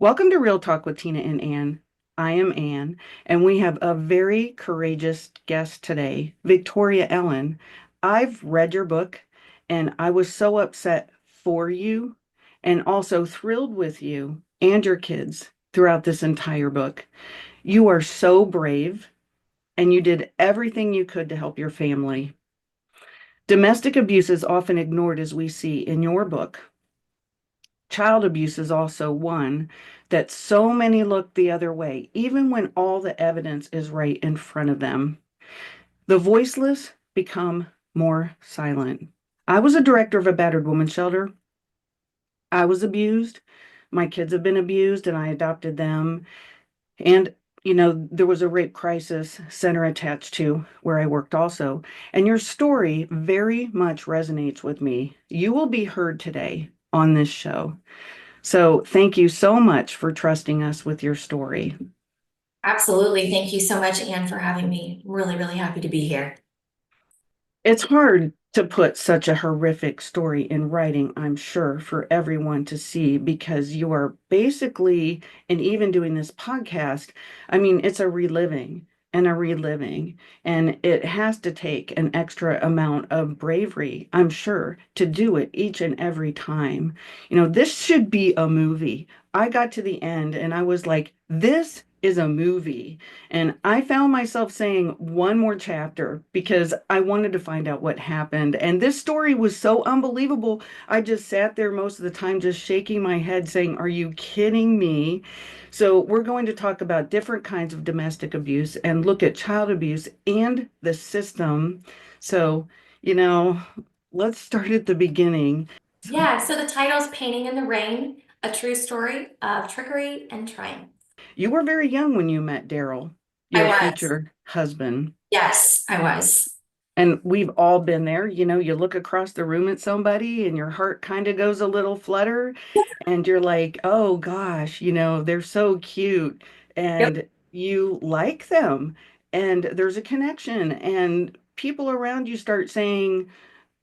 Welcome to Real Talk with Tina and Ann. I am Ann, and we have a very courageous guest today, Victoria Ellen. I've read your book, and I was so upset for you and also thrilled with you and your kids throughout this entire book. You are so brave, and you did everything you could to help your family. Domestic abuse is often ignored, as we see in your book. Child abuse is also one that so many look the other way, even when all the evidence is right in front of them. The voiceless become more silent. I was a director of a battered woman shelter. I was abused. My kids have been abused, and I adopted them. And, there was a rape crisis center attached to where I worked also. And your story very much resonates with me. You will be heard today on this show. So thank you so much for trusting us with your story. Absolutely. Thank you so much, Anne, for having me. Really, really happy to be here. It's hard to put such a horrific story in writing, I'm sure, for everyone to see because you are basically, and even doing this podcast, I mean, it's a reliving and a reliving, and it has to take an extra amount of bravery, I'm sure, to do it each and every time. This should be a movie. I got to the end and I was like, this is a movie. And I found myself saying one more chapter because I wanted to find out what happened. And this story was so unbelievable. I just sat there most of the time, just shaking my head, saying, are you kidding me? So, we're going to talk about different kinds of domestic abuse and look at child abuse and the system. So, you know, let's start at the beginning. Yeah, so the title's Painting in the Rain, a true story of trickery and triumph. You were very young when you met Daryl, I your was. future husband. Yes, I was. And we've all been there. You look across the room at somebody and your heart kind of goes a little flutter, and you're like, oh gosh, they're so cute, Yep. and you like them, and there's a connection, and people around you start saying,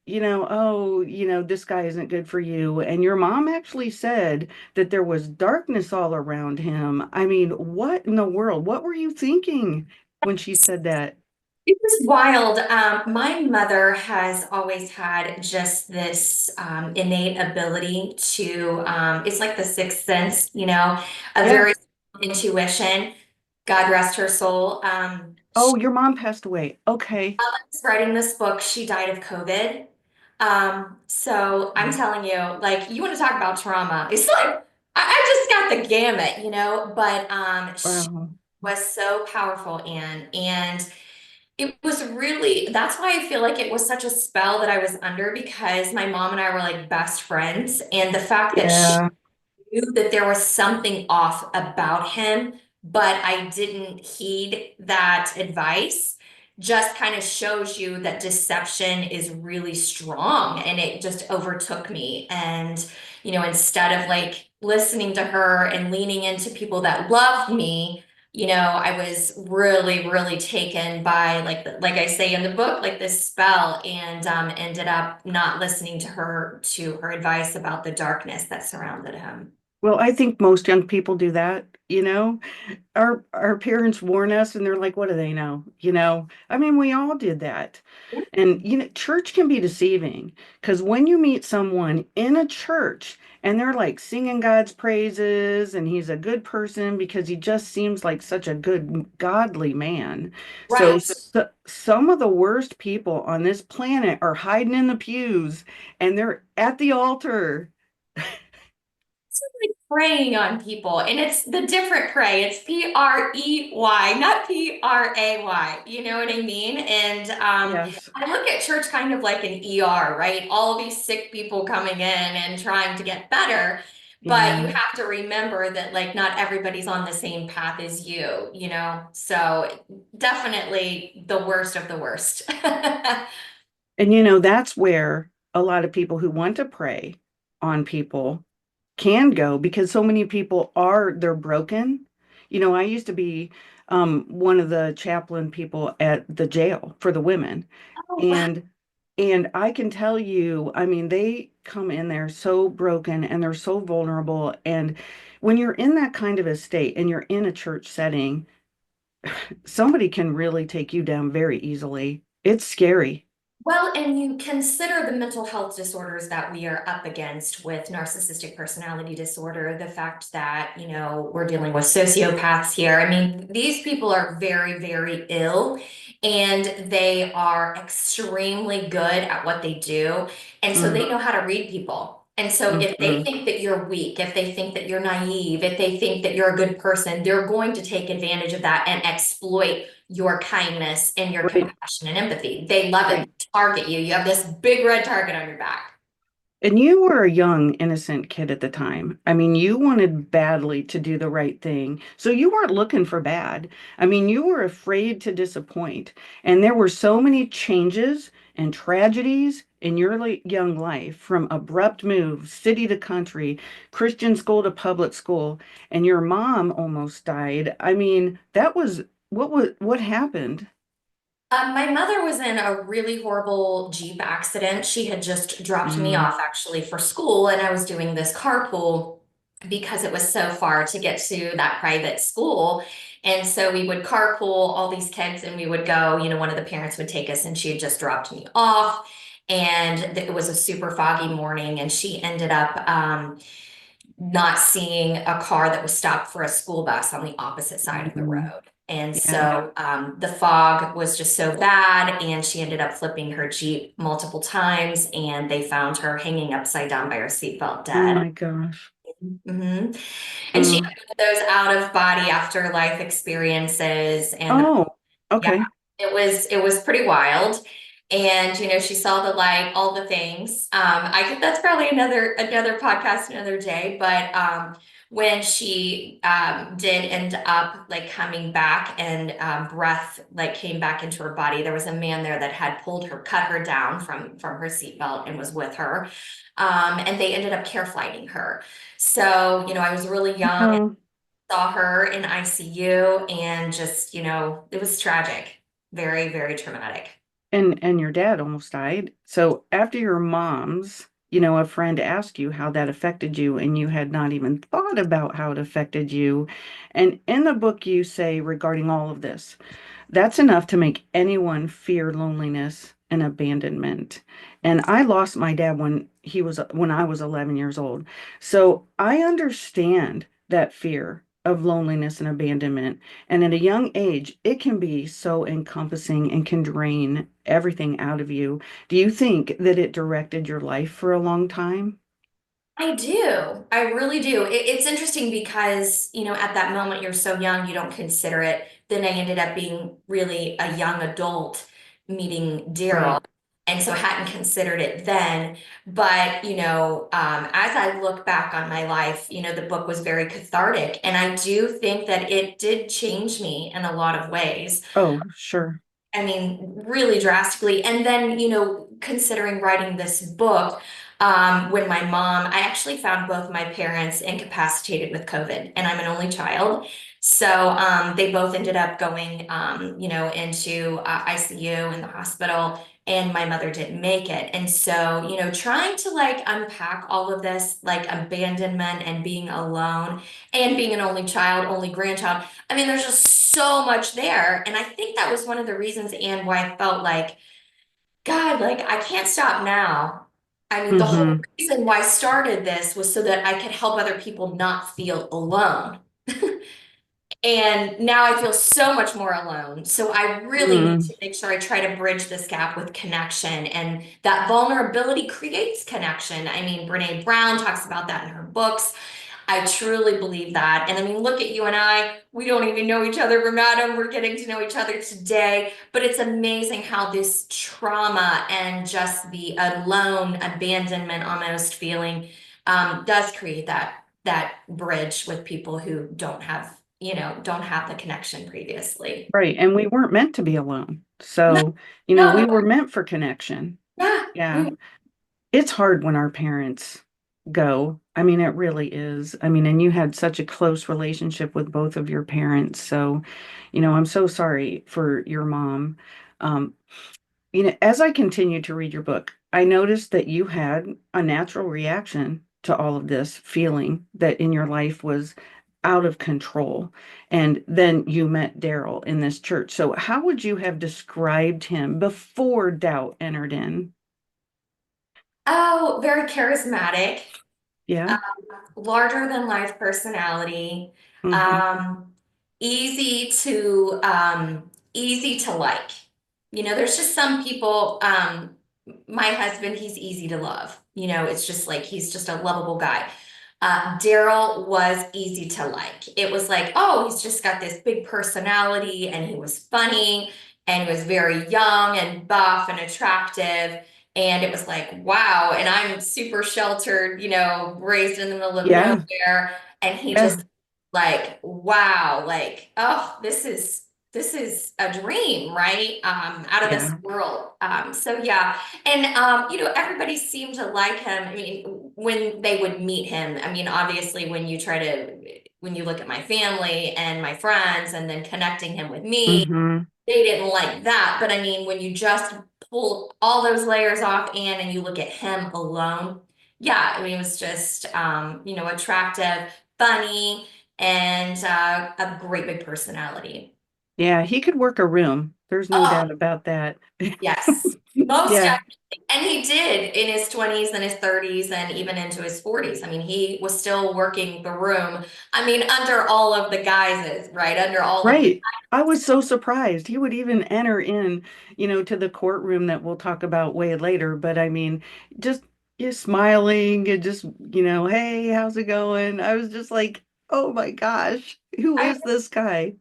oh, this guy isn't good for you. And your mom actually said that there was darkness all around him. I mean, what in the world? What were you thinking when she said that? It was wild. My mother has always had just this innate ability to, it's like the sixth sense, a Yeah. very intuition. God rest her soul. Oh, your mom passed away. Okay. Was writing this book, she died of COVID. So I'm telling you, like, you want to talk about trauma. It's like I just got the gamut, but she Wow. was so powerful, Anne. And it was really, that's why I feel like it was such a spell that I was under because my mom and I were like best friends. And the fact that she Yeah. knew that there was something off about him, but I didn't heed that advice, just kind of shows you that deception is really strong and it just overtook me. And, instead of like listening to her and leaning into people that loved me, I was really, really taken by like I say in the book, like this spell, and ended up not listening to her advice about the darkness that surrounded him. Well, I think most young people do that. Our parents warn us and they're like, what do they know? I mean, we all did that. And church can be deceiving because when you meet someone in a church and they're like singing God's praises and he's a good person because he just seems like such a good godly man. So, Right. some of the worst people on this planet are hiding in the pews and they're at the altar. Like preying on people, and it's the different prey. It's Prey, not Pray. You know what I mean? And Yes. I look at church kind of like an ER, right? All of these sick people coming in and trying to get better. But you Yeah. have to remember that like not everybody's on the same path as you. So definitely the worst of the worst. And that's where a lot of people who want to prey on people can go because so many people they're broken. I used to be one of the chaplain people at the jail for the women. Oh, wow. And And I can tell you, I mean, they come in there so broken and they're so vulnerable. And when you're in that kind of a state and you're in a church setting, somebody can really take you down very easily. It's scary. Well, and you consider the mental health disorders that we are up against with narcissistic personality disorder, the fact that, we're dealing with sociopaths here. I mean, these people are very, very ill and they are extremely good at what they do. And so Mm, they know how to read people. And so if they mhm. think that you're weak, if they think that you're naive, if they think that you're a good person, they're going to take advantage of that and exploit your kindness and your Right, compassion and empathy. They love it. right. They target you. You have this big red target on your back. And you were a young, innocent kid at the time. I mean, you wanted badly to do the right thing. So you weren't looking for bad. I mean, you were afraid to disappoint. And there were so many changes and tragedies in your young life, from abrupt move, city to country, Christian school to public school, and your mom almost died. I mean, that was what happened? My mother was in a really horrible Jeep accident. She had just dropped me Mm, off actually for school, and I was doing this carpool because it was so far to get to that private school. And so we would carpool all these kids and we would go, one of the parents would take us, and she had just dropped me off. And it was a super foggy morning, and she ended up not seeing a car that was stopped for a school bus on the opposite side of the mm, road. And yeah. so the fog was just so bad, and she ended up flipping her Jeep multiple times, and they found her hanging upside down by her seatbelt Oh dead. my gosh. hmm And she Uh, had those out of body afterlife experiences, and oh, yeah, okay. it was pretty wild. And she saw the light, all the things. I think that's probably another podcast another day. But when she did end up like coming back, and breath like came back into her body, there was a man there that had pulled her, cut her down from her seatbelt and was with her. And they ended up care flighting her. So, I was really young and Oh, saw her in ICU, and just, it was tragic. Very, very traumatic. and your dad almost died. So after your mom's, a friend asked you how that affected you, and you had not even thought about how it affected you. And in the book, you say regarding all of this, that's enough to make anyone fear loneliness and abandonment. And I lost my dad when I was 11 years old. So I understand that fear of loneliness and abandonment. And at a young age, it can be so encompassing and can drain everything out of you. Do you think that it directed your life for a long time? I do. I really do. It's interesting because, at that moment you're so young, you don't consider it. Then I ended up being really a young adult meeting Daryl. Right. And so I hadn't considered it then. But, as I look back on my life, the book was very cathartic. And I do think that it did change me in a lot of ways. Oh, sure. I mean, really drastically. And then, considering writing this book, when my mom, I actually found both my parents incapacitated with COVID, and I'm an only child. So they both ended up going, into ICU in the hospital, and my mother didn't make it. And so, trying to like unpack all of this, like abandonment and being alone and being an only child, only grandchild. I mean, there's just so much there. And I think that was one of the reasons, and why I felt like, God, like I can't stop now. I mean, the whole Hmm. reason why I started this was so that I could help other people not feel alone. And now I feel so much more alone. So I really need Mm. to make sure I try to bridge this gap with connection. And that vulnerability creates connection. I mean, Brene Brown talks about that in her books. I truly believe that. And I mean, look at you and I. We don't even know each other. We're madam. We're getting to know each other today. But it's amazing how this trauma and just the alone, abandonment almost feeling does create that bridge with people who don't have the connection previously. Right. And we weren't meant to be alone. No, So, no, we were meant for connection. yeah, Yeah. It's hard when our parents go. I mean, it really is. I mean, and you had such a close relationship with both of your parents. So, I'm so sorry for your mom. Um, as I continued to read your book, I noticed that you had a natural reaction to all of this feeling that in your life was out of control. And then you met Daryl in this church. So, how would you have described him before doubt entered in? Oh, very charismatic, Yeah. larger than life personality, Hmm. um, easy easy to like. There's just some people, my husband, he's easy to love. It's just like he's just a lovable guy. Daryl was easy to like. It was like, oh, he's just got this big personality and he was funny and he was very young and buff and attractive. And it was like, wow. And I'm super sheltered, raised in the middle of Yeah. nowhere. And he Yeah. just like, wow, like, oh, this is a dream, right? Out of this Yeah. world. So yeah. And everybody seemed to like him. I mean, when they would meet him, I mean, obviously when you look at my family and my friends and then connecting him with me, Hmm. they didn't like that. But I mean, when you just pull all those layers off and you look at him alone, yeah, I mean, it was just, attractive, funny, and a great big personality. Yeah. He could work a room. There's no Oh, doubt about that. yes, most Yeah. definitely. And he did in his 20s and his 30s and even into his 40s. I mean, he was still working the room. I mean, under all of the guises, right? Under all of the Right. I was so surprised. He would even enter in, to the courtroom that we'll talk about way later. But I mean, just smiling and just, hey, how's it going? I was just like, oh my gosh, who I is this guy?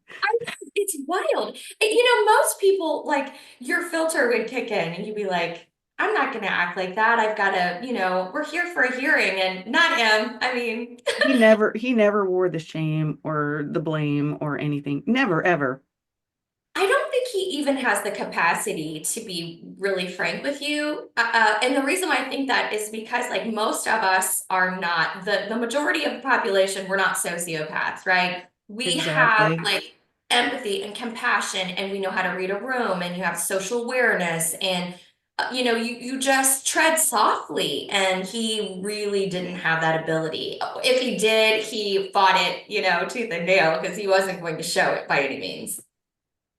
It's wild. And, most people like your filter would kick in and you'd be like, I'm not going to act like that. I've got to, we're here for a hearing and not him. I mean, He never wore the shame or the blame or anything. Never, ever. I don't think he even has the capacity to be really frank with you. And the reason why I think that is because like most of us are not the majority of the population, we're not sociopaths, right? We have Exactly. like empathy and compassion and we know how to read a room and you have social awareness and you just tread softly and he really didn't have that ability. If he did, he fought it, tooth and nail because he wasn't going to show it by any means.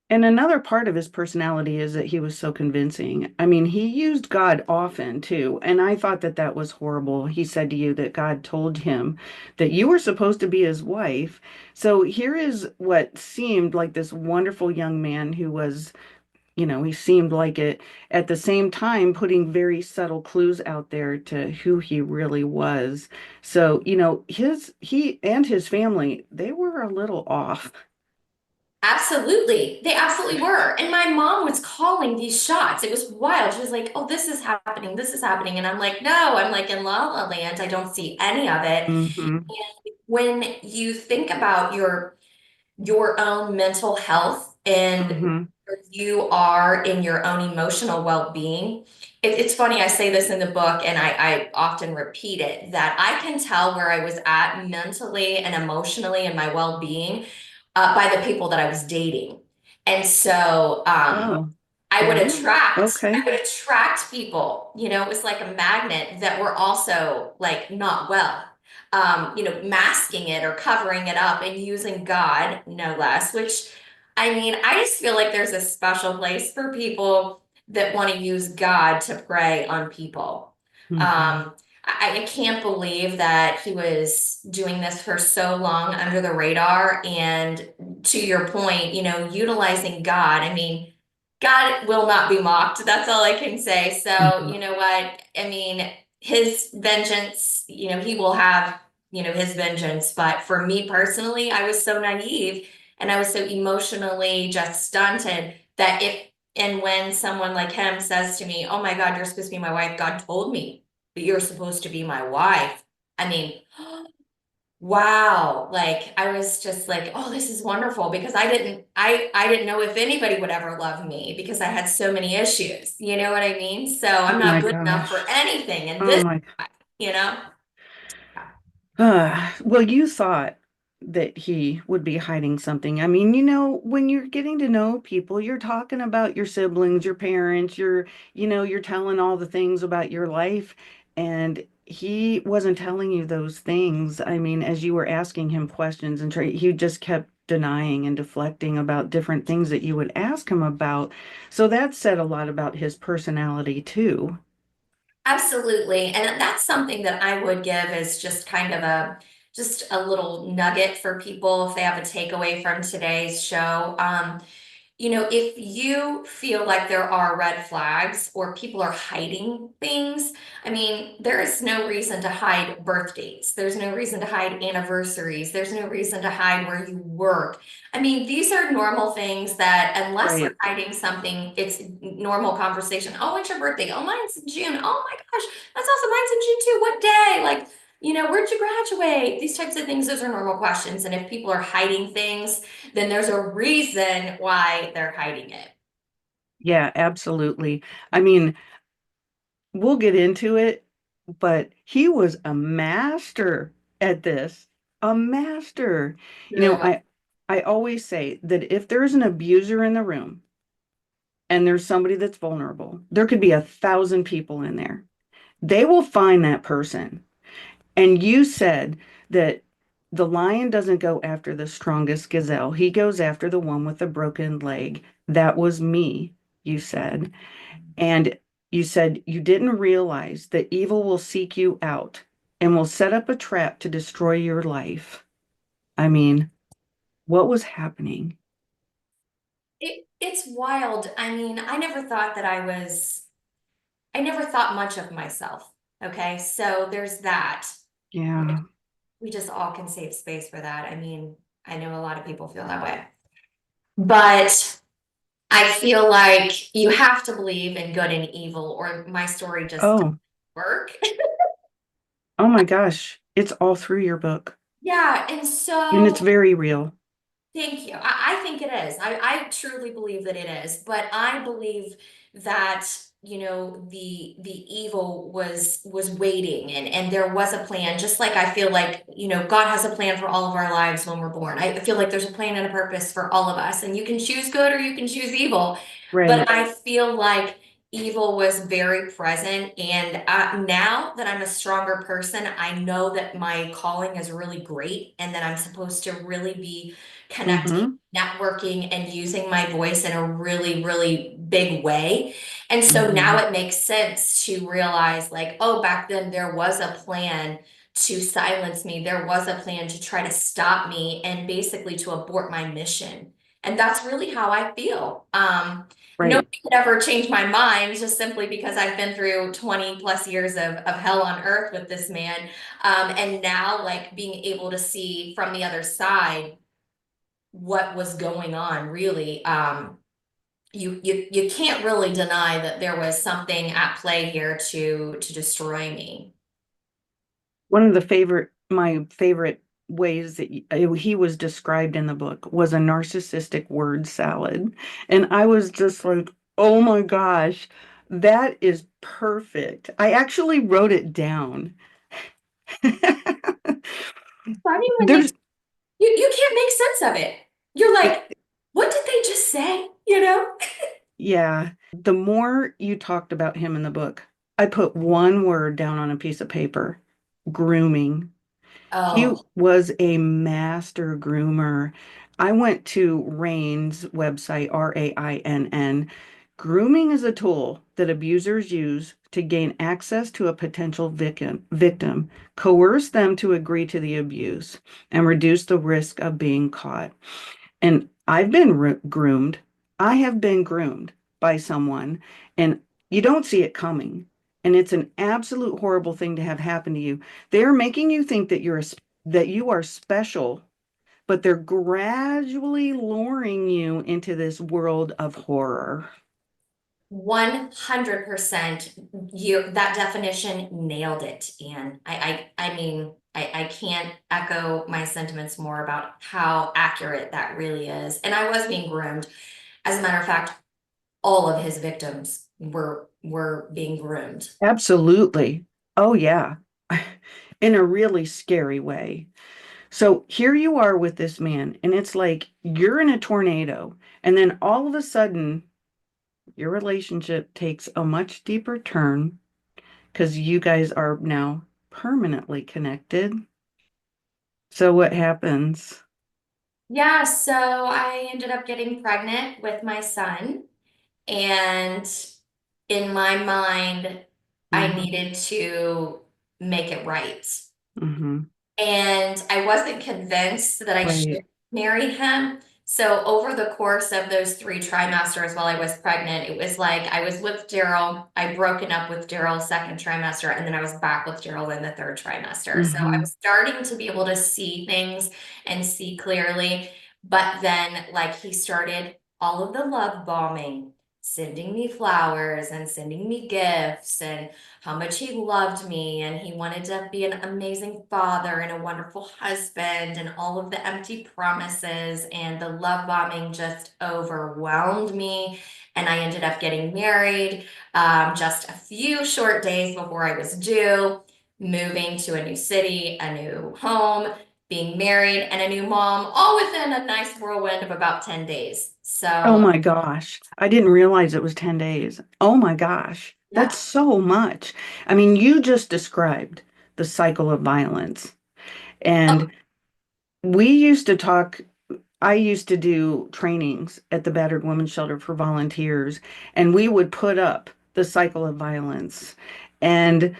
And another part of his personality is that he was so convincing. I mean, he used God often too. And I thought that that was horrible. He said to you that God told him that you were supposed to be his wife. So here is what seemed like this wonderful young man who was, he seemed like it at the same time putting very subtle clues out there to who he really was. So, he and his family, they were a little off. Absolutely. They absolutely were. And my mom was calling these shots. It was wild. She was like, oh, this is happening. This is happening. And I'm like, no, I'm like in La La Land. I don't see any of it. Hmm. When you think about your own mental health and Hmm. where you are in your own emotional well-being. It's funny, I say this in the book and I often repeat it that I can tell where I was at mentally and emotionally and my well-being by the people that I was dating. And so Oh, I would wow. attract, I Okay. would attract people, it was like a magnet that were also like not well, masking it or covering it up and using God, no less, which I mean, I just feel like there's a special place for people that want to use God to prey on people. Hmm. Um, I can't believe that he was doing this for so long under the radar. And to your point, utilizing God. I mean, God will not be mocked. That's all I can say. So, Hmm. you know what? I mean, his vengeance, he will have, his vengeance. But for me personally, I was so naive and I was so emotionally just stunted that if and when someone like him says to me, oh my God, you're supposed to be my wife, God told me that you're supposed to be my wife. I mean, wow. Like I was just like, oh, this is wonderful because I didn't know if anybody would ever love me because I had so many issues. You know what I mean? So Oh I'm my not good enough for gosh. anything. And Oh this, my. you know, Well, you saw it. that he would be hiding something. I mean, when you're getting to know people, you're talking about your siblings, your parents, you're telling all the things about your life, and he wasn't telling you those things. I mean, as you were asking him questions and he just kept denying and deflecting about different things that you would ask him about. So that said a lot about his personality too. Absolutely. And that's something that I would give as just kind of just a little nugget for people if they have a takeaway from today's show. If you feel like there are red flags or people are hiding things, I mean, there is no reason to hide birth dates. There's no reason to hide anniversaries. There's no reason to hide where you work. I mean, these are normal things that, unless they're Right. hiding something, it's normal conversation. Oh, when's your birthday? Oh, mine's in June. Oh my gosh, that's awesome. Mine's in June too. What day? Like, where'd you graduate? These types of things, those are normal questions. And if people are hiding things, then there's a reason why they're hiding it. Yeah, absolutely. I mean, we'll get into it, but he was a master at this. A master. You Really know, well. I always say that if there's an abuser in the room and there's somebody that's vulnerable, there could be 1,000 people in there. They will find that person. And you said that the lion doesn't go after the strongest gazelle. He goes after the one with the broken leg. That was me, you said. And you said you didn't realize that evil will seek you out and will set up a trap to destroy your life. I mean, what was happening? It's wild. I mean, I never thought much of myself. Okay. So there's that. Yeah. We just all can save space for that. I mean, I know a lot of people feel that way. But I feel like you have to believe in good and evil, or my story just doesn't Oh, work. oh my gosh. It's all through your book. Yeah. And And it's so very real. thank you. I think it is. I truly believe that it is. But I believe that, the evil was waiting, and there was a plan, just like I feel like, God has a plan for all of our lives when we're born. I feel like there's a plan and a purpose for all of us, and you can choose good or you can choose evil. But Right. I feel like evil was very present. And now that I'm a stronger person, I know that my calling is really great and that I'm supposed to really be connecting, Mm-hmm. networking, and using my voice in a really, really big way. And so now Mm-hmm. it makes sense to realize, like, oh, back then there was a plan to silence me. There was a plan to try to stop me and basically to abort my mission. And that's really how I feel. Right. Nobody could ever change my mind just simply because I've been through 20 plus years of hell on earth with this man. And now, like, being able to see from the other side what was going on, really. You can't really deny that there was something at play here to destroy me. One of my favorite ways that he was described in the book was a narcissistic word salad. And I was just like, oh my gosh, that is perfect. I actually wrote it down. Funny when There's, you can't make sense of it. You're it, like, what did they just say? yeah, the more you talked about him in the book, I put one word down on a piece of paper, grooming. He Oh, was a master groomer. I went to Rain's website, RAINN. Grooming is a tool that abusers use to gain access to a potential victim, coerce them to agree to the abuse, and reduce the risk of being caught. And I've been groomed. I have been groomed by someone, and you don't see it coming. And it's an absolute horrible thing to have happen to you. They're making you think that that you are special, but they're gradually luring you into this world of horror. 100%. That definition nailed it, Anne. I mean, I can't echo my sentiments more about how accurate that really is. And I was being groomed. As a matter of fact, all of his victims were being groomed. Absolutely. Oh, yeah. In a really scary way. So here you are with this man, and it's like you're in a tornado, and then all of a sudden, your relationship takes a much deeper turn because you guys are now permanently connected. So what happens? Yeah, so I ended up getting pregnant with my son, and in my mind, I Mm-hmm. needed to make it right. Mm-hmm. And I wasn't convinced that I should Right. marry him. So over the course of those 3 trimesters while I was pregnant, it was like I was with Daryl. I broken up with Daryl second trimester, and then I was back with Daryl in the third trimester. So I Mm-hmm. was starting to be able to see things and see clearly. But then, like, he started all of the love bombing, sending me flowers and sending me gifts and how much he loved me and he wanted to be an amazing father and a wonderful husband and all of the empty promises and the love bombing just overwhelmed me. And I ended up getting married just a few short days before I was due, moving to a new city, a new home, being married, and a new mom, all within a nice whirlwind of about 10 days. Oh So, my gosh. I didn't realize it was 10 days. Oh my gosh. That's yeah. so much. I mean, you just described the cycle of violence. Oh, And we used to talk, I used to do trainings at the Battered Women's Shelter for volunteers, and we would put up the cycle of violence. And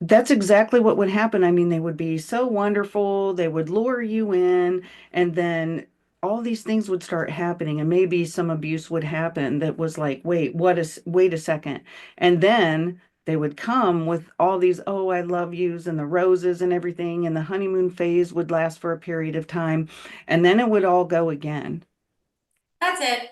that's exactly what would happen. I mean, they would be so wonderful. They would lure you in, and then all these things would start happening, and maybe some abuse would happen that was like, wait a second. And then they would come with all these, oh, I love yous and the roses and everything, and the honeymoon phase would last for a period of time, and then it would all go again. that's it.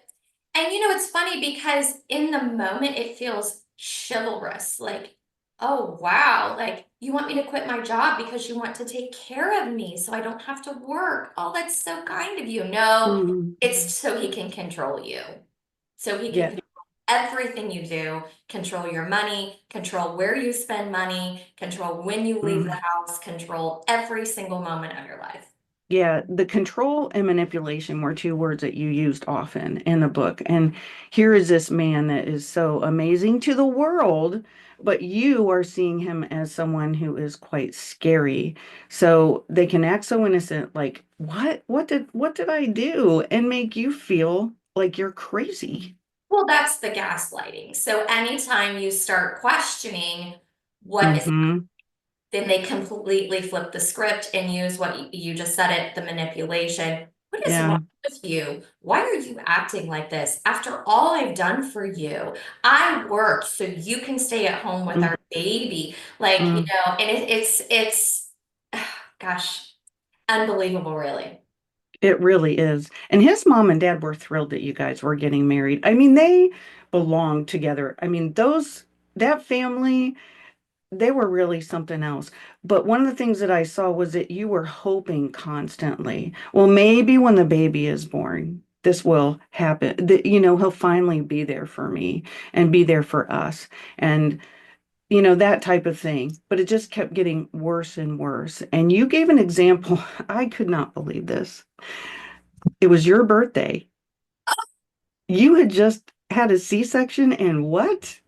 And it's funny because in the moment it feels chivalrous. Like, oh wow, like you want me to quit my job because you want to take care of me so I don't have to work. Oh, that's so kind of you. No, Mhm. it's so he can control you. So he can Yeah. control everything you do, control your money, control where you spend money, control when you leave the Mm. house, control every single moment of your life. Yeah, the control and manipulation were two words that you used often in the book. And here is this man that is so amazing to the world, but you are seeing him as someone who is quite scary. So they can act so innocent, like, what? What did I do? And make you feel like you're crazy. Well, that's the gaslighting. So anytime you start questioning what is, Mm-hmm. then they completely flip the script and use what you just said it, the manipulation. What is wrong Yeah. with you? Why are you acting like this? After all I've done for you, I worked so you can stay at home with our baby. Like, Mm-hmm. and it's, gosh, unbelievable, really. It really is. And his mom and dad were thrilled that you guys were getting married. I mean, they belonged together. I mean, that family, they were really something else. But one of the things that I saw was that you were hoping constantly, well, maybe when the baby is born, this will happen. That, he'll finally be there for me and be there for us. And that type of thing. But it just kept getting worse and worse. And you gave an example. I could not believe this. It was your birthday. You had just had a C-section and what?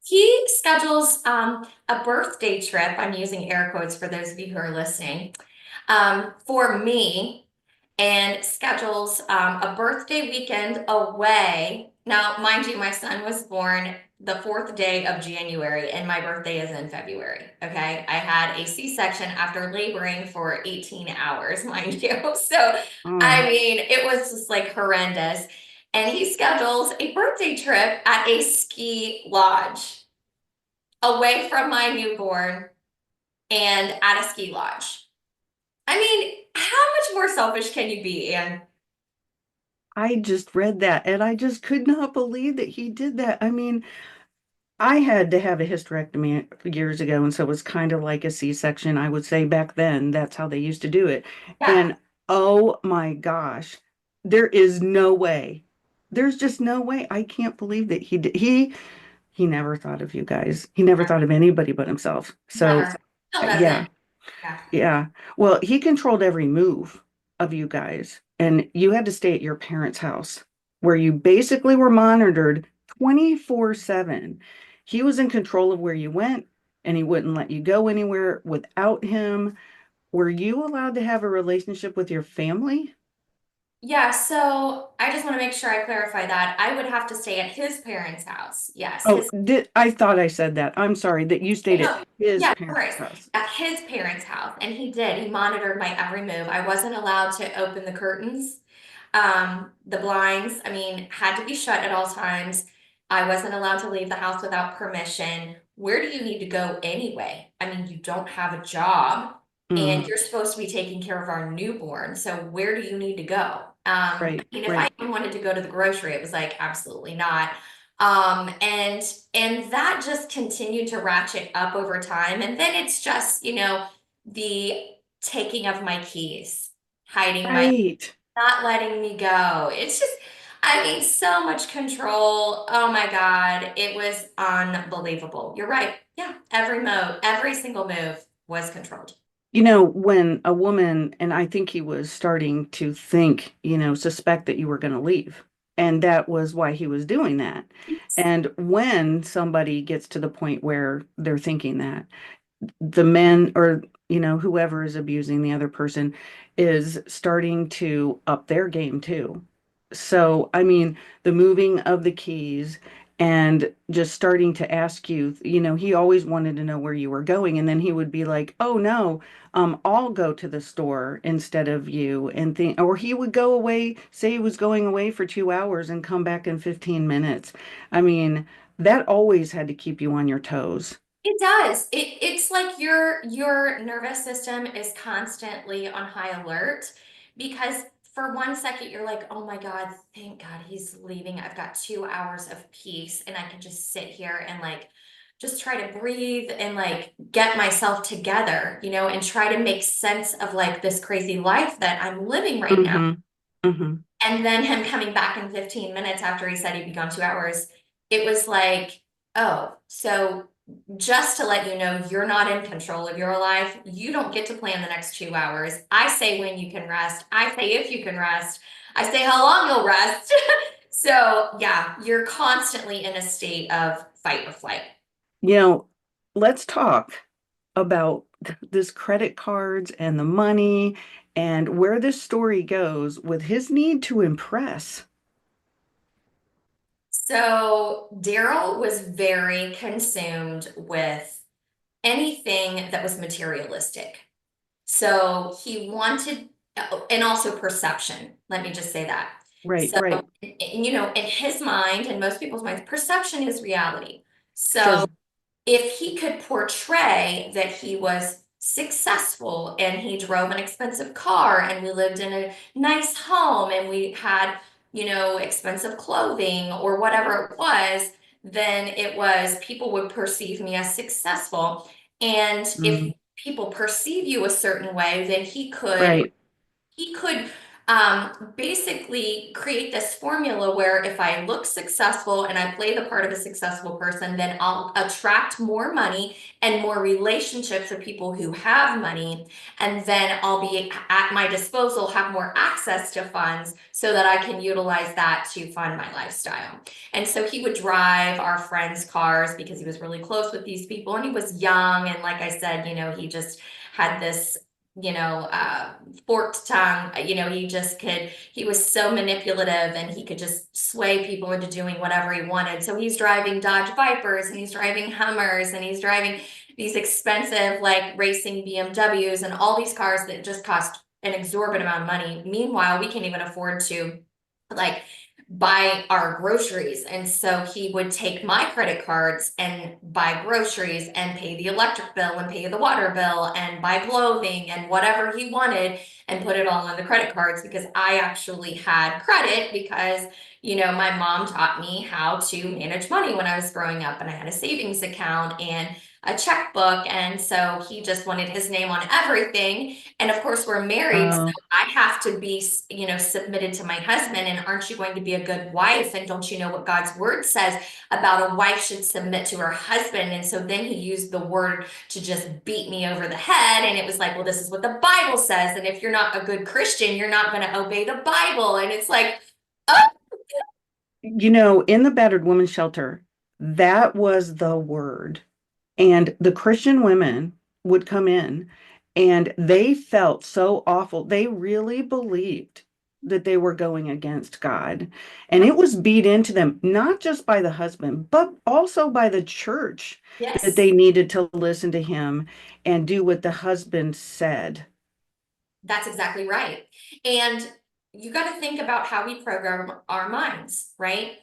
He schedules a birthday trip. I'm using air quotes for those of you who are listening, for me, and schedules a birthday weekend away. Now, mind you, my son was born the 4th day of January, and my birthday is in February. Okay. I had a C-section after laboring for 18 hours, mind you. So, I Oh, mean, it was just like horrendous. And he schedules a birthday trip at a ski lodge away from my newborn and at a ski lodge. I mean, how much more selfish can you be, Anne? I just read that and I just could not believe that he did that. I mean, I had to have a hysterectomy years ago, and so it was kind of like a C-section. I would say back then, that's how they used to do it. Yeah, And oh my gosh, there is no way. There's just no way. I can't believe that he did. He never thought of you guys. He never thought of anybody but himself. So, never. Still yeah. doesn't. Yeah. Yeah. Well, he controlled every move of you guys, and you had to stay at your parents' house where you basically were monitored 24/7. He was in control of where you went, and he wouldn't let you go anywhere without him. Were you allowed to have a relationship with your family? Yeah, so I just want to make sure I clarify that. I would have to stay at his parents' house. Yes, Oh, his I thought I said that. I'm sorry that you stayed at no, his yeah, of parents' course. house. At his parents' house. And he did. He monitored my every move. I wasn't allowed to open the curtains. The blinds, I mean, had to be shut at all times. I wasn't allowed to leave the house without permission. Where do you need to go anyway? I mean, you don't have a job and Mm, you're supposed to be taking care of our newborn. So where do you need to go? I right, mean, if I right. even wanted to go to the grocery, it was like absolutely not. And that just continued to ratchet up over time. And then it's just, the taking of my keys, hiding my Right. not letting me go. It's just, I mean, so much control. Oh my God. It was unbelievable. You're right. Yeah. Every single move was controlled. When a woman, and I think he was starting to think, suspect that you were going to leave. And that was why he was doing that. And when somebody gets to the point where they're thinking that, the men or whoever is abusing the other person is starting to up their game too. So I mean, the moving of the keys and just starting to ask you, he always wanted to know where you were going, and then he would be like, oh no, I'll go to the store instead of you, and think, or he would go away, say he was going away for 2 hours and come back in 15 minutes. I mean, that always had to keep you on your toes. It does. It's like your nervous system is constantly on high alert because for 1 second you're like, oh my God, thank God he's leaving. I've got 2 hours of peace and I can just sit here and like just try to breathe and like get myself together, and try to make sense of like this crazy life that I'm living right now. Mm-hmm. Mm-hmm. And then him coming back in 15 minutes after he said he'd be gone 2 hours, it was like, oh, so just to let you know, you're not in control of your life. You don't get to plan the next 2 hours. I say when you can rest. I say if you can rest. I say how long you'll rest. So, yeah, you're constantly in a state of fight or flight. You know, let's talk about this credit cards and the money and where this story goes with his need to impress. So, Daryl was very consumed with anything that was materialistic. So he wanted, and also perception. Let me just say that. Right, So, right. in his mind and most people's minds, perception is reality. Sure. So if he could portray that he was successful and he drove an expensive car and we lived in a nice home and we had, expensive clothing or whatever it was, then it was people would perceive me as successful. And if Mm, people perceive you a certain way, then right. he could basically create this formula where if I look successful and I play the part of a successful person, then I'll attract more money and more relationships of people who have money. And then I'll be at my disposal, have more access to funds so that I can utilize that to fund my lifestyle. And so he would drive our friends' cars because he was really close with these people and he was young. And like I said, he just had this forked tongue. He was so manipulative and he could just sway people into doing whatever he wanted. So he's driving Dodge Vipers and he's driving Hummers and he's driving these expensive, like racing BMWs and all these cars that just cost an exorbitant amount of money. Meanwhile, we can't even afford to like buy our groceries. And so he would take my credit cards and buy groceries and pay the electric bill and pay the water bill and buy clothing and whatever he wanted and put it all on the credit cards because I actually had credit because, My mom taught me how to manage money when I was growing up, and I had a savings account and a checkbook. And so he just wanted his name on everything. And of course, we're married, so Uh, I have to be, submitted to my husband. And aren't you going to be a good wife? And don't you know what God's word says about a wife should submit to her husband? And so then he used the word to just beat me over the head. And it was like, well, this is what the Bible says. And if you're not a good Christian, you're not going to obey the Bible. And it's like, oh, in the battered woman shelter, that was the word. And the Christian women would come in and they felt so awful. They really believed that they were going against God. And it was beat into them, not just by the husband, but also by the church, that yes. they needed to listen to him and do what the husband said. That's exactly right. And you got to think about how we program our minds, right?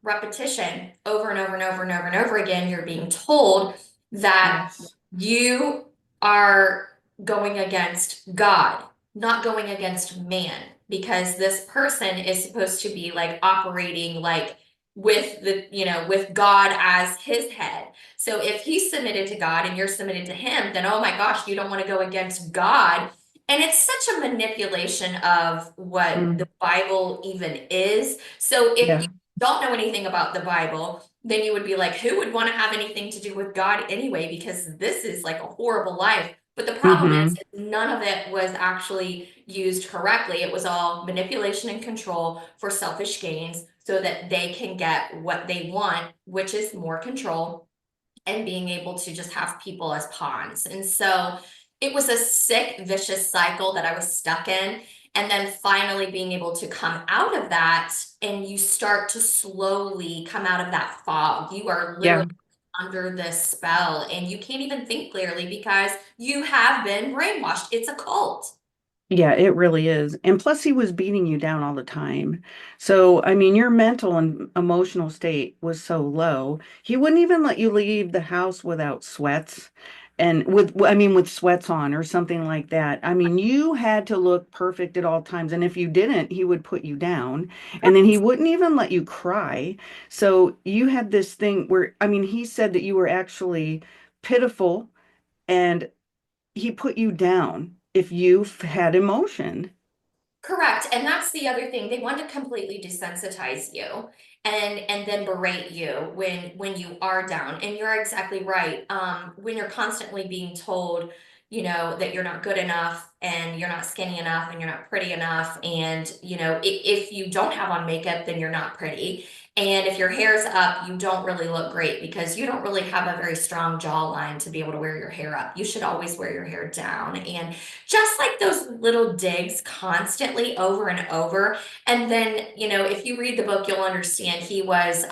Repetition over and over and over and over and over again. You're being told that Yes. you are going against God, not going against man, because this person is supposed to be like operating like with God as his head. So if he's submitted to God and you're submitted to him, then oh my gosh, you don't want to go against God. And it's such a manipulation of what the Mm, Bible even is. So if you yeah. don't know anything about the Bible, then you would be like, who would want to have anything to do with God anyway? Because this is like a horrible life. But the problem Hmm. is, none of it was actually used correctly. It was all manipulation and control for selfish gains so that they can get what they want, which is more control and being able to just have people as pawns. And so it was a sick, vicious cycle that I was stuck in. And then finally being able to come out of that, and you start to slowly come out of that fog. You are literally Yeah. under this spell and you can't even think clearly because you have been brainwashed. It's a cult. Yeah, it really is. And plus, he was beating you down all the time. So, I mean, your mental and emotional state was so low. He wouldn't even let you leave the house without sweats and with sweats on or something like that. I mean, you had to look perfect at all times. And if you didn't, he would put you down. And then he wouldn't even let you cry. So, you had this thing where, I mean, he said that you were actually pitiful and he put you down if you've had emotion. Correct. And that's the other thing. They want to completely desensitize you and then berate you when you are down. And you're exactly right. When you're constantly being told, that you're not good enough and you're not skinny enough and you're not pretty enough. And, if you don't have on makeup, then you're not pretty. And if your hair's up, you don't really look great because you don't really have a very strong jawline to be able to wear your hair up. You should always wear your hair down. And just like those little digs constantly over and over. And then, if you read the book, you'll understand he was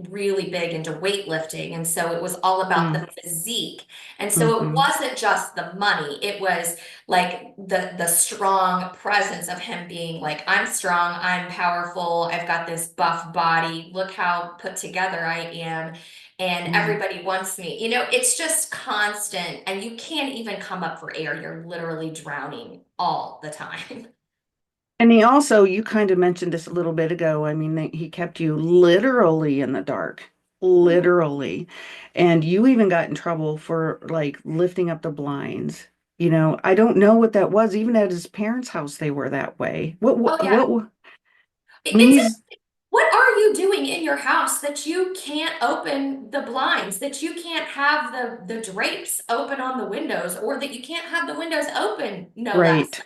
really big into weightlifting. And so it was all about Mm, the physique. And so it hmm. wasn't just the money, it was like the strong presence of him being like, I'm strong, I'm powerful, I've got this buff body, look how put together I am and Yeah. everybody wants me. It's just constant, and you can't even come up for air. You're literally drowning all the time. And you kind of mentioned this a little bit ago. I mean, he kept you literally in the dark, literally. And you even got in trouble for like lifting up the blinds. I don't know what that was. Even at his parents' house, they were that way. Oh yeah. I mean, It's he's what are you doing in your house that you can't open the blinds, that you can't have the drapes open on the windows, or that you can't have the windows open, no less? right,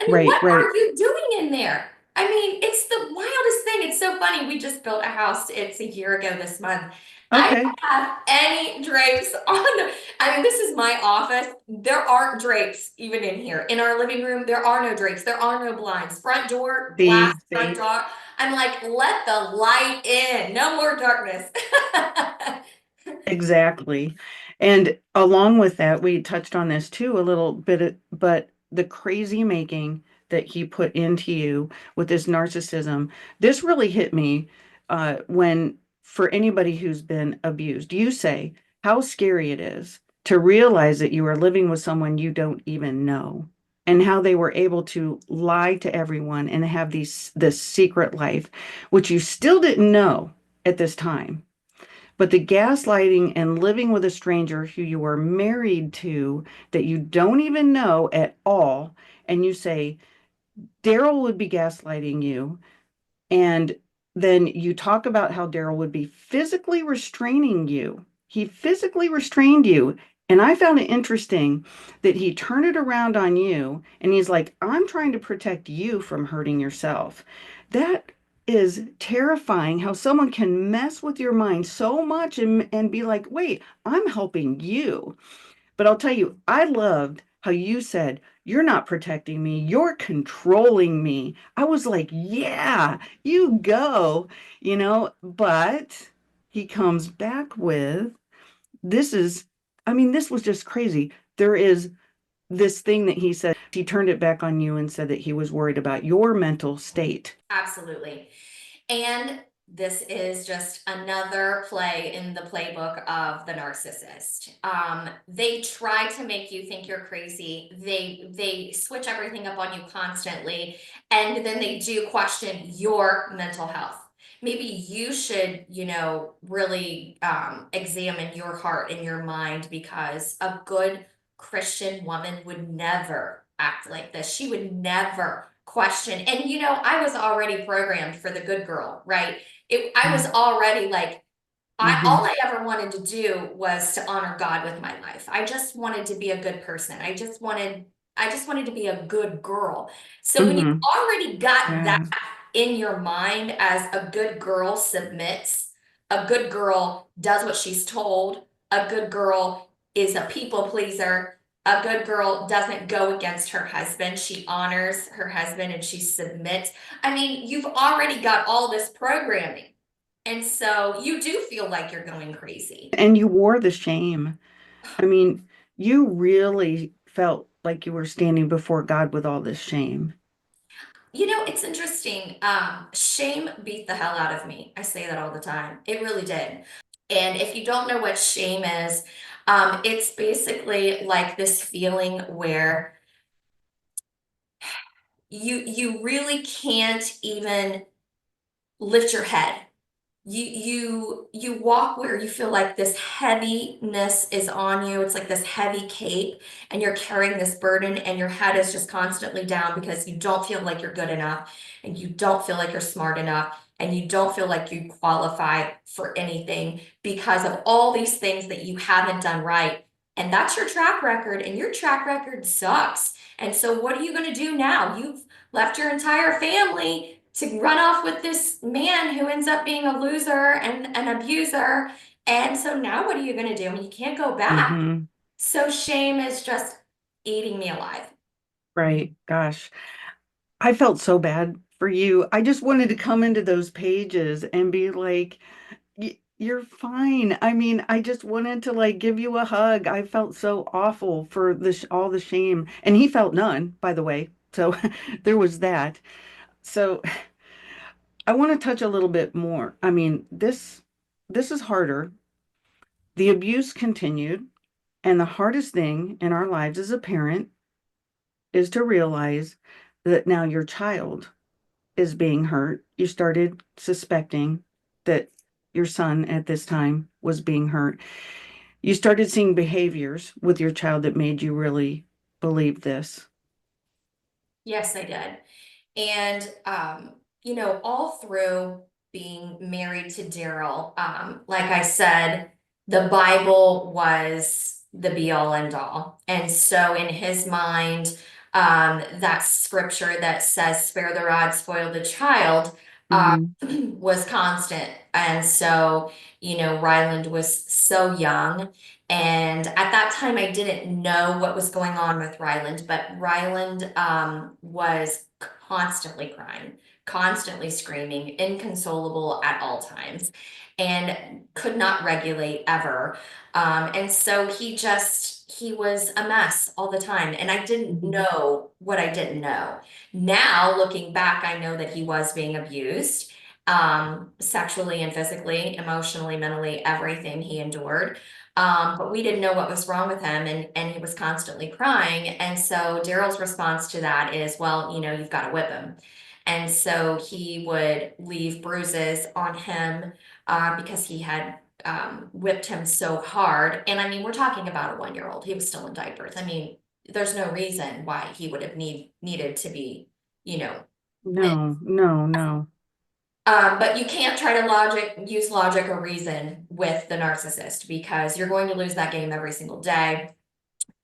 I mean, right, what right. are you doing in there? I mean, it's the wildest thing. It's so funny. We just built a house. It's a year ago this month. I Okay. don't have any drapes on. I mean, this is my office. There aren't drapes even in here. In our living room, there are no drapes. There are no blinds. Front door, glass, front See. door. I'm like, let the light in. No more darkness. Exactly. And along with that, we touched on this too a little bit, but the crazy making that he put into you with this narcissism, this really hit me when, for anybody who's been abused, you say how scary it is to realize that you are living with someone you don't even know. and how they were able to lie to everyone and have this secret life, which you still didn't know at this time. But the gaslighting and living with a stranger who you are married to that you don't even know at all, and you say, Daryl would be gaslighting you. And then you talk about how Daryl would be physically restraining you. He physically restrained you. And I found it interesting that he turned it around on you and he's like, I'm trying to protect you from hurting yourself. That is terrifying how someone can mess with your mind so much and be like, wait, I'm helping you. But I'll tell you, I loved how you said, you're not protecting me, you're controlling me. I was like, yeah, you go, but he comes back with this is, I mean, this was just crazy. There is this thing that he said, he turned it back on you and said that he was worried about your mental state. Absolutely. And this is just another play in the playbook of the narcissist. They try to make you think you're crazy. They switch everything up on you constantly, and then they do question your mental health. Maybe you should, really examine your heart and your mind, because a good Christian woman would never act like this. She would never question. And I was already programmed for the good girl, right? I was already like, all Mm-hmm. I ever wanted to do was to honor God with my life. I just wanted to be a good person. I just wanted to be a good girl. So when you Mm-hmm. already got that Yeah. in your mind, as a good girl submits, a good girl does what she's told, a good girl is a people pleaser, a good girl doesn't go against her husband, she honors her husband and she submits. I mean, you've already got all this programming. And so you do feel like you're going crazy. And you wore the shame. I mean, you really felt like you were standing before God with all this shame. It's interesting. Shame beat the hell out of me. I say that all the time. It really did. And if you don't know what shame is, it's basically like this feeling where you really can't even lift your head. You walk where you feel like this heaviness is on you. It's like this heavy cape, and you're carrying this burden, and your head is just constantly down because you don't feel like you're good enough, and you don't feel like you're smart enough, and you don't feel like you qualify for anything because of all these things that you haven't done right. And that's your track record, and your track record sucks. And so what are you going to do now? You've left your entire family to run off with this man who ends up being a loser and an abuser. And so now what are you going to do? I mean, you can't go back. Mm-hmm. So shame is just eating me alive. Right. Gosh, I felt so bad for you. I just wanted to come into those pages and be like, You're fine." I mean, I just wanted to like give you a hug. I felt so awful for all the shame, and he felt none, by the way. So there was that. So I want to touch a little bit more. I mean, this is harder. The abuse continued, and the hardest thing in our lives as a parent is to realize that now your child is being hurt. You started suspecting that your son at this time was being hurt. You started seeing behaviors with your child that made you really believe this. Yes, I did. And, all through being married to Daryl, like I said, the Bible was the be all end all. And so in his mind, that scripture that says, spare the rod, spoil the child, Hmm. was constant. And so, Ryland was so young. And at that time, I didn't know what was going on with Ryland, but Ryland was constantly crying, constantly screaming, inconsolable at all times, and could not regulate ever. And so he was a mess all the time. And I didn't Hmm. know what I didn't know. Now, looking back, I know that he was being abused. sexually and physically, emotionally, mentally, everything he endured. But we didn't know what was wrong with him, and he was constantly crying. And so Daryl's response to that is, well, you've got to whip him. And so he would leave bruises on him because he had whipped him so hard. And I mean, we're talking about a 1-year old. He was still in diapers. I mean, there's no reason why he would have needed to be, whipped. No, no, no. But you can't try to use logic or reason with the narcissist because you're going to lose that game every single day.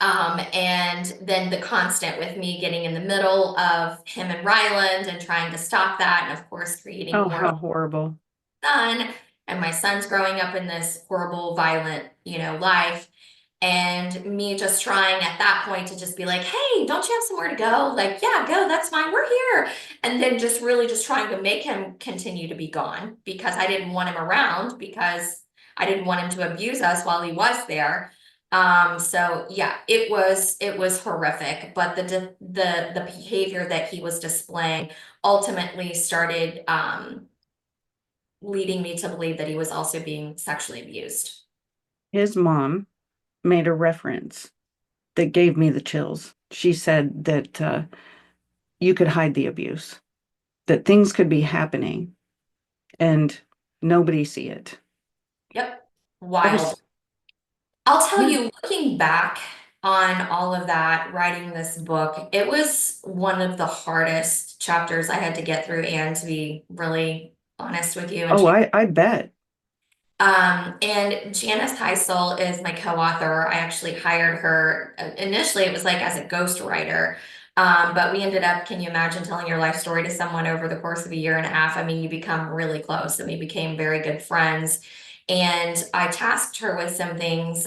And then the constant with me getting in the middle of him and Ryland and trying to stop that, and of course creating Oh, more how horrible. son, and my son's growing up in this horrible, violent, life. And me just trying at that point to just be like, hey, don't you have somewhere to go? Like, yeah, go, that's fine, we're here. And then just really just trying to make him continue to be gone because I didn't want him around because I didn't want him to abuse us while he was there. So yeah, it was horrific, but the behavior that he was displaying ultimately started leading me to believe that he was also being sexually abused. His mom made a reference that gave me the chills. She said that you could hide the abuse, that things could be happening and nobody see it. Yep. That Wild. is, I'll tell yeah. you, looking back on all of that, writing this book, it was one of the hardest chapters I had to get through, and to be really honest with you and Oh, I bet. and Janice Heisel is my co-author. I actually hired her. Initially, it was like as a ghostwriter. But we ended up, can you imagine telling your life story to someone over the course of a year and a half? I mean, you become really close and we became very good friends. And I tasked her with some things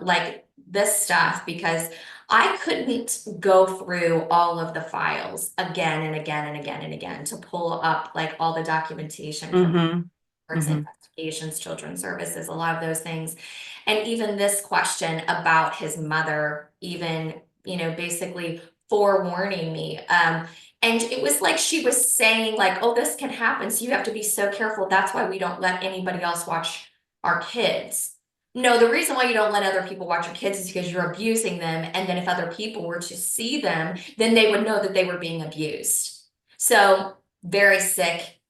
like this stuff because I couldn't go through all of the files again and again and again and again to pull up like all the documentation from Mm-hmm. reports, Mm-hmm. investigations, children's services, a lot of those things. And even this question about his mother, even, basically forewarning me. And it was like she was saying, like, oh, this can happen. So you have to be so careful. That's why we don't let anybody else watch our kids. No, the reason why you don't let other people watch your kids is because you're abusing them. And then if other people were to see them, then they would know that they were being abused. So very sick,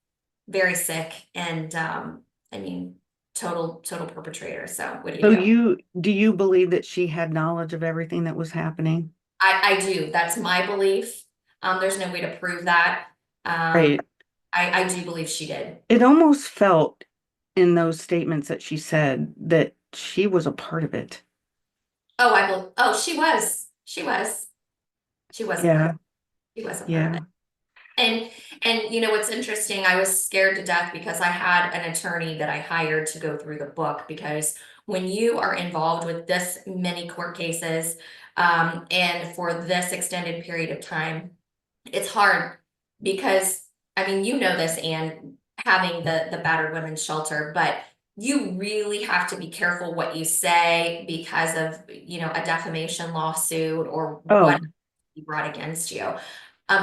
very sick, and I mean, total perpetrator. So what do you So do? do you believe that she had knowledge of everything that was happening? I do. That's my belief. There's no way to prove that. Um, Right. I do believe she did. It almost felt in those statements that she said that she was a part of it. Oh, I believe. Oh, she was. She was. She was a part of Yeah. it. She was a part of Yeah. it. And what's interesting, I was scared to death because I had an attorney that I hired to go through the book because when you are involved with this many court cases, and for this extended period of time, it's hard because I mean, this, and having the battered women's shelter, but you really have to be careful what you say because of, a defamation lawsuit or what Oh, be brought against you.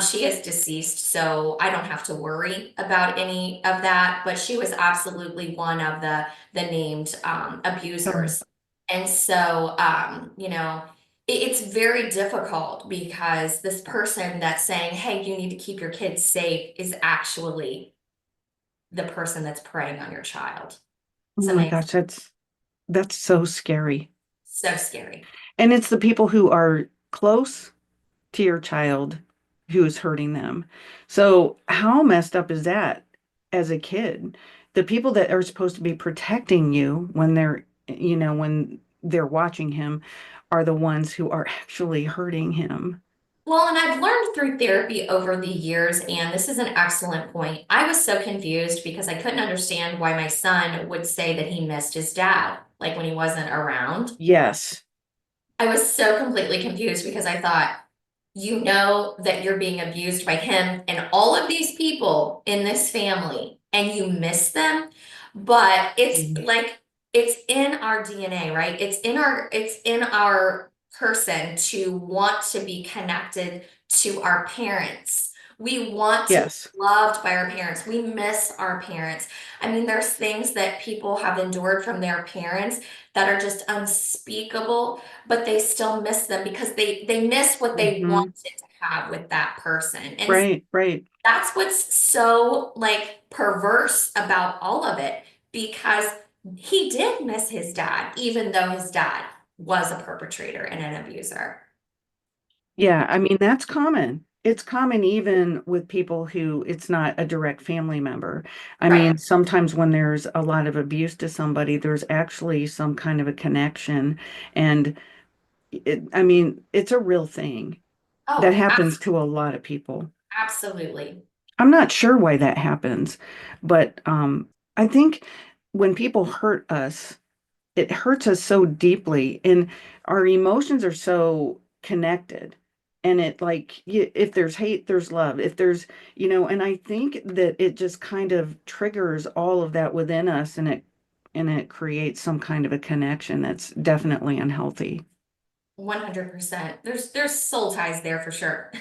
She is deceased, so I don't have to worry about any of that, but she was absolutely one of the named oh. abusers. And so it's very difficult because this person that's saying, hey, you need to keep your kids safe is actually the person that's preying on your child. Oh So my makes gosh, that's so scary. so scary. And it's the people who are close to your child who's hurting them. So how messed up is that as a kid? The people that are supposed to be protecting you when when they're watching him are the ones who are actually hurting him. Well, and I've learned through therapy over the years, and this is an excellent point. I was so confused because I couldn't understand why my son would say that he missed his dad, like when he wasn't around. Yes. I was so completely confused because I thought, you know that you're being abused by him and all of these people in this family, and you miss them. But it's Mhm. like it's in our DNA, right? It's in our person to want to be connected to our parents. We want to be Yes. loved by our parents. We miss our parents. I mean, there's things that people have endured from their parents that are just unspeakable, but they still miss them because they miss what they Hmm. wanted to have with that person. And Right, right. that's what's so like perverse about all of it because he did miss his dad, even though his dad was a perpetrator and an abuser. Yeah, I mean, that's common. It's common even with people who it's not a direct family member. I Right. mean, sometimes when there's a lot of abuse to somebody, there's actually some kind of a connection. And I mean, it's a real thing that Oh, happens to a lot of people. absolutely. I'm not sure why that happens, but I think when people hurt us, it hurts us so deeply, and our emotions are so connected. And it like if there's hate, there's love. If there's, and I think that it just kind of triggers all of that within us, and it creates some kind of a connection that's definitely unhealthy. 100%. There's soul ties there for sure.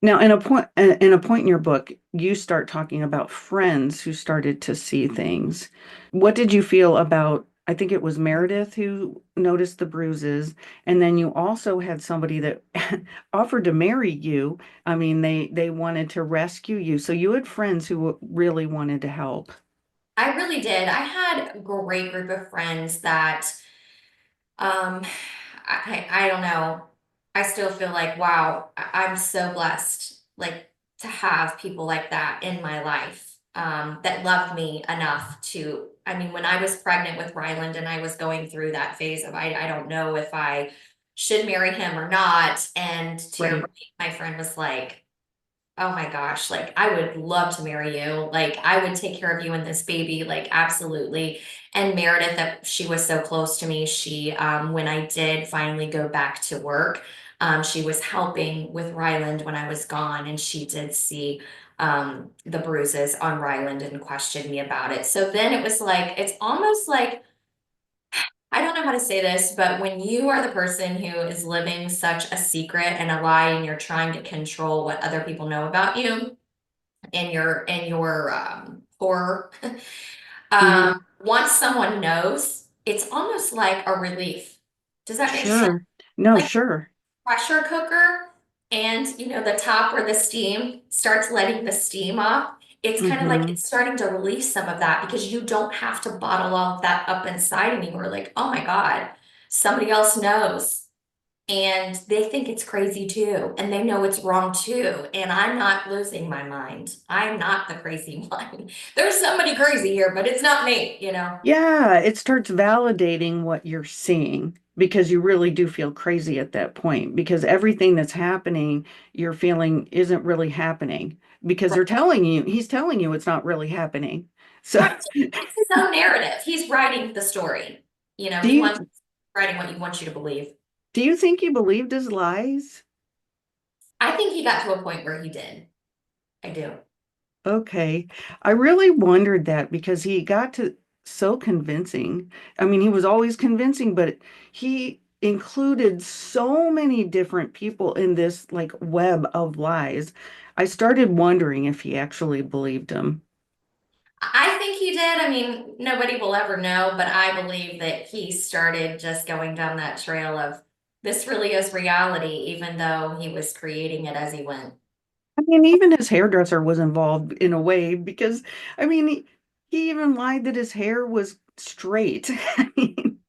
Now, in a point in your book, you start talking about friends who started to see things. What did you feel about, I think it was Meredith who noticed the bruises, and then you also had somebody that offered to marry you. I mean, they wanted to rescue you. So you had friends who really wanted to help. I really did. I had a great group of friends that Um, I don't know. I still feel like, wow, I'm so blessed, like to have people like that in my life, that loved me enough to, I mean, when I was pregnant with Ryland and I was going through that phase of, I don't know if I should marry him or not. And to your Right. point, my friend was like, oh my gosh, like I would love to marry you. Like I would take care of you and this baby, like absolutely. And Meredith, that she was so close to me, she when I did finally go back to work, she was helping with Ryland when I was gone, and she did see the bruises on Ryland and questioned me about it. So then it was like it's almost like I don't know how to say this, but when you are the person who is living such a secret and a lie and you're trying to control what other people know about you, and your horror. Hmm. Once someone knows, it's almost like a relief. Does that make sense? Sure. No, Like sure. pressure cooker, and the top where the steam starts letting the steam off. It's kind of like Hmm. it's starting to release some of that because you don't have to bottle all of that up inside anymore. Like, oh my God, somebody else knows. And they think it's crazy too, and they know it's wrong too. And I'm not losing my mind. I'm not the crazy one. There's somebody crazy here, but it's not me. Yeah, it starts validating what you're seeing because you really do feel crazy at that point because everything that's happening, you're feeling isn't really happening because he's telling you it's not really happening. So Right. It's his own narrative. He's writing the story. do He you wants writing what he wants you to believe. do you think he believed his lies? I think he got to a point where he did. I do. Okay. I really wondered that because he got to so convincing. I mean, he was always convincing, but he included so many different people in this like web of lies. I started wondering if he actually believed him. I think he did. I mean, nobody will ever know, but I believe that he started just going down that trail of this really is reality, even though he was creating it as he went. I mean, even his hairdresser was involved in a way because I mean, he even lied that his hair was straight. I mean,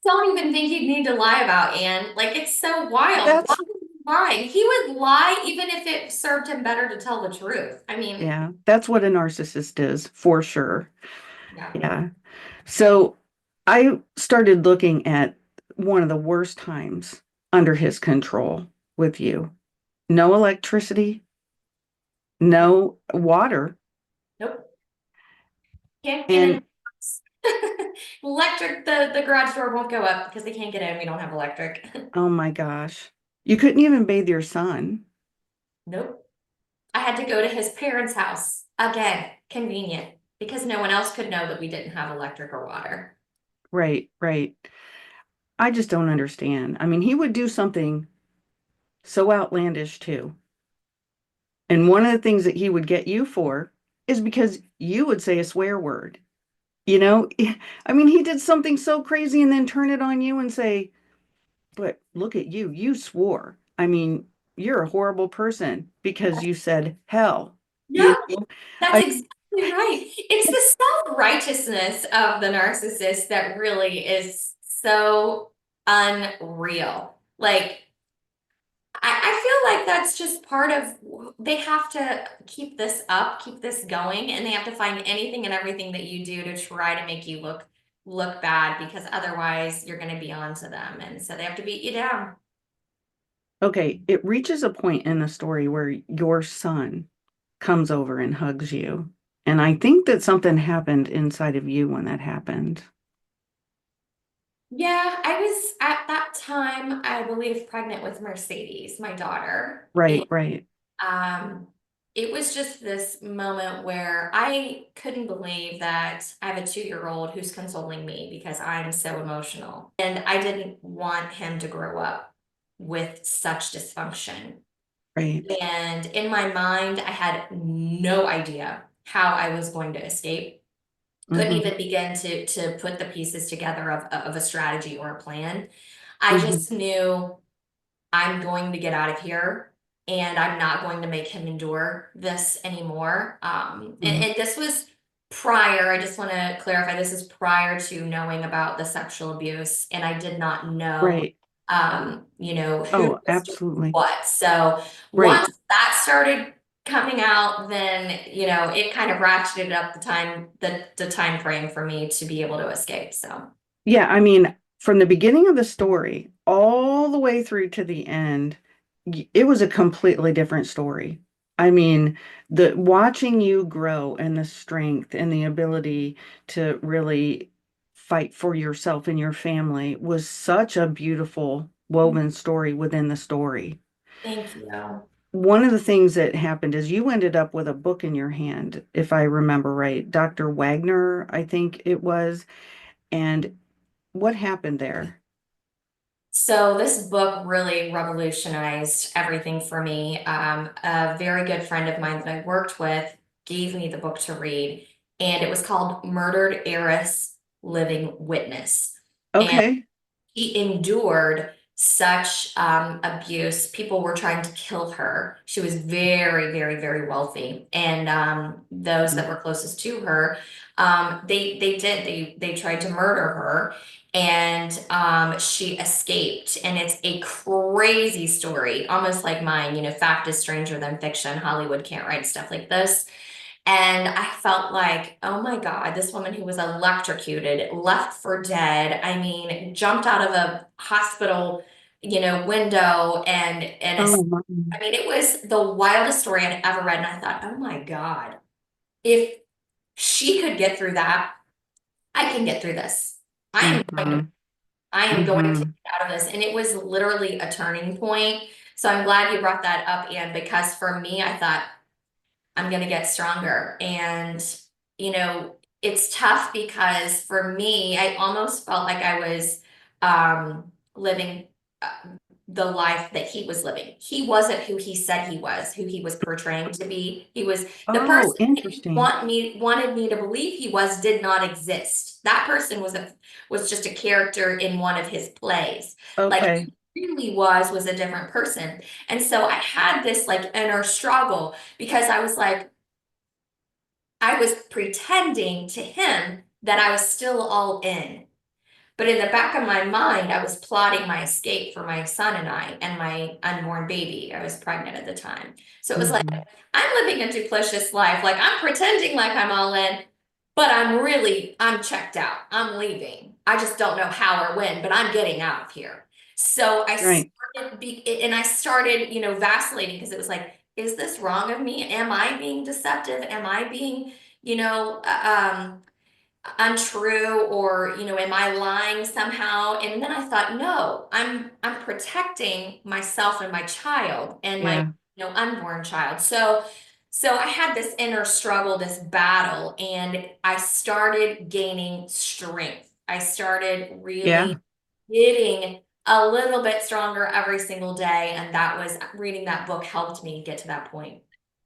Don't even think you'd need to lie about Anne. Like, it's so wild. Why that's would he lie? He would lie even if it served him better to tell the truth. I mean, yeah, that's what a narcissist is for sure. yeah. Yeah. So I started looking at one of the worst times under his control with you. No electricity, Nope. no water, Nope. Can't get in. and Electric, the garage door won't go up because they can't get in. We don't have electric. oh my gosh, you couldn't even bathe your son. Nope. I had to go to his parents' house. Again, convenient because no one else could know that we didn't have electric or water. Right, right. I just don't understand. I mean, he would do something so outlandish too. And one of the things that he would get you for is because you would say a swear word. You know, I mean, he did something so crazy and then turn it on you and say, but look at you, you swore. I mean, you're a horrible person because you said hell. You Yeah, know, that's I, exactly right. It's the self-righteousness of the narcissist that really is so unreal. Like, I feel like that's just part of, they have to keep this up, keep this going, and they have to find anything and everything that you do to try to make you look bad because otherwise you're going to be on to them. And so they have to beat you down. okay, it reaches a point in the story where your son comes over and hugs you. And I think that something happened inside of you when that happened. Yeah, I was at that time, I believe, pregnant with Mercedes, my daughter. Right, right. Um, it was just this moment where I couldn't believe that I have a 2-year old who's consoling me because I'm so emotional. And I didn't want him to grow up with such dysfunction. Right. And in my mind, I had no idea how I was going to escape. Couldn't Hmm. even begin to put the pieces together of a strategy or a plan. I Hmm. just knew I'm going to get out of here and I'm not going to make him endure this anymore. Hmm. And this was prior, I just want to clarify, this is prior to knowing about the sexual abuse, and I did not know, Right. who Oh, was doing absolutely. what. So Right. once that started coming out, then, it kind of ratcheted up the time frame for me to be able to escape. So. Yeah, I mean, from the beginning of the story all the way through to the end, it was a completely different story. I mean, the watching you grow and the strength and the ability to really fight for yourself and your family was such a beautiful woven story within the story. Thank you. One of the things that happened is you ended up with a book in your hand, if I remember right. Dr. Wagner, I think it was. And what happened there? So this book really revolutionized everything for me. A very good friend of mine that I worked with gave me the book to read, and it was called Murdered Heiress, Living Witness. Okay. She endured such abuse. People were trying to kill her. She was very, very, very wealthy, and those that were closest to her, they tried to murder her, and she escaped. And it's a crazy story, almost like mine. Fact is stranger than fiction. Hollywood can't write stuff like this. And I felt like, oh my God, this woman who was electrocuted, left for dead. I mean, jumped out of a hospital, window Oh, my. I mean, it was the wildest story I'd ever read. And I thought, oh my God, if she could get through that, I can get through this. I am going to, Mm-hmm. I am going to Mm-hmm. get out of this. And it was literally a turning point. So I'm glad you brought that up, Anne, because for me, I thought, I'm going to get stronger. And, it's tough because for me, I almost felt like I was living uh, the life that he was living. He wasn't who he said he was, who he was portraying to be. He was the Oh, person that he interesting. wanted me to believe he was did not exist. That person was just a character in one of his plays. Like Okay. he really was a different person. And so I had this like inner struggle because I was like, I was pretending to him that I was still all in. But in the back of my mind, I was plotting my escape for my son and I and my unborn baby. I was pregnant at the time. So it was like, Hmm. I'm living a duplicitous life. Like I'm pretending like I'm all in, but I'm checked out. I'm leaving. I just don't know how or when, but I'm getting out of here. So Right. I started, vacillating because it was like, is this wrong of me? Am I being deceptive? Am I being, you know, untrue, or am I lying somehow? And then I thought, no, I'm protecting myself and my child and my Yeah. unborn child. So I had this inner struggle, this battle, and I started gaining strength. I started really Yeah. getting a little bit stronger every single day, and that was reading that book helped me get to that point.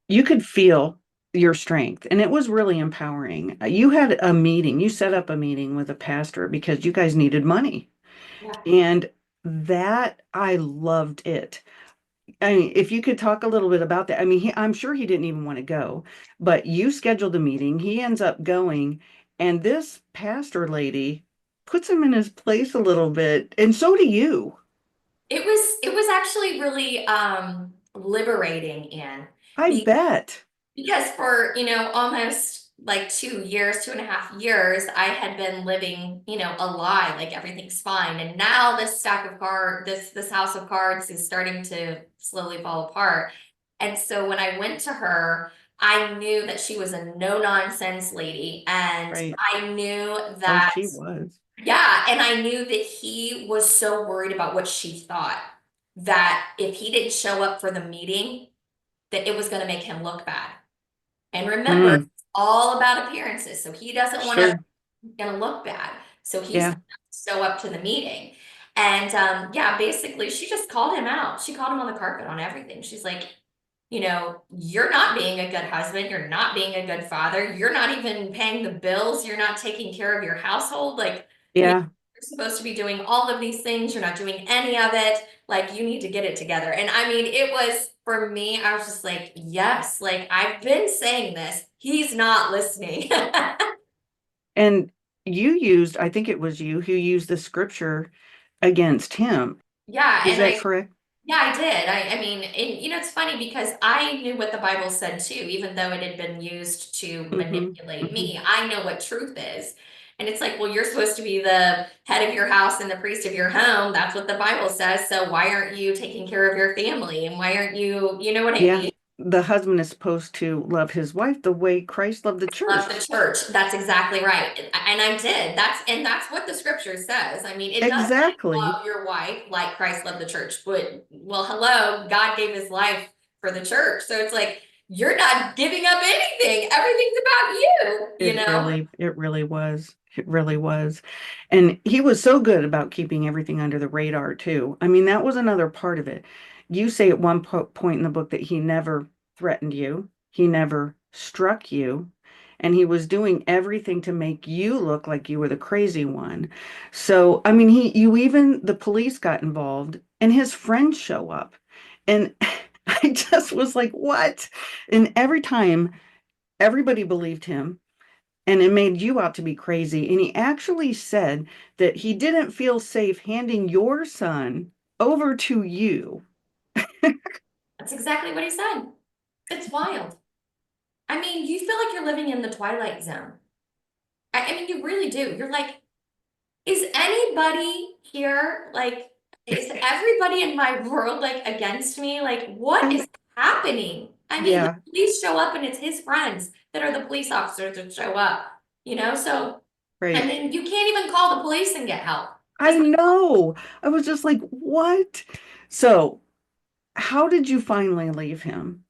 you could feel your strength, and it was really empowering. You had a meeting, you set up a meeting with a pastor because you guys needed money. Yeah. And that I loved it. I mean, if you could talk a little bit about that. I mean, I'm sure he didn't even want to go, but you scheduled the meeting. He ends up going, and this pastor lady puts him in his place a little bit, and so do you. It was actually really liberating, Anne, I bet. because for, almost like 2 years, 2.5 years, I had been living, a lie, like everything's fine. And now this stack of cards, this house of cards is starting to slowly fall apart. And so when I went to her, I knew that she was a no nonsense lady. And Right. I knew Oh, that, she was. yeah, and I knew that he was so worried about what she thought that if he didn't show up for the meeting, that it was going to make him look bad. And remember, Mm, it's all about appearances. So he doesn't want to sure. going to look bad. So he's Yeah. going to show up to the meeting. And yeah, basically, she just called him out. She called him on the carpet on everything. She's like, you're not being a good husband. You're not being a good father. You're not even paying the bills. You're not taking care of your household. Like, Yeah. you're supposed to be doing all of these things. You're not doing any of it. Like, you need to get it together. And I mean, it was for me, I was just like, yes, like I've been saying this. He's not listening. And you used, I think it was you who used the scripture against him. Yeah, Is and that correct? yeah, I did. I mean, and it's funny because I knew what the Bible said too, even though it had been used to Hmm. manipulate Hmm. me. I know what truth is. And it's like, well, you're supposed to be the head of your house and the priest of your home. That's what the Bible says. So why aren't you taking care of your family? And why aren't you, you know what I Yeah. mean? The husband is supposed to love his wife the way Christ loved the Love the church. church. That's exactly right. And I did. That's what the scripture says. I mean, it does say Exactly. love your wife like Christ loved the church. But well, hello, God gave his life for the church. So it's like you're not giving up anything. Everything's about you, you know? It really was. It really was. And he was so good about keeping everything under the radar too. I mean, that was another part of it. You say at one point in the book that he never threatened you, he never struck you, and he was doing everything to make you look like you were the crazy one. So, I mean, the police got involved and his friends show up. And I just was like, what? And every time everybody believed him and it made you out to be crazy. And he actually said that he didn't feel safe handing your son over to you. That's exactly what he said. It's wild. I mean, you feel like you're living in the Twilight Zone. I mean, you really do. You're like, is anybody here like, is everybody in my world like against me? Like, what Uh, is happening? I mean, the yeah, police show up and it's his friends that are the police officers that show up. So, I right. mean, you can't even call the police and get help. I Just know. I was just like, what? So, how did you finally leave him?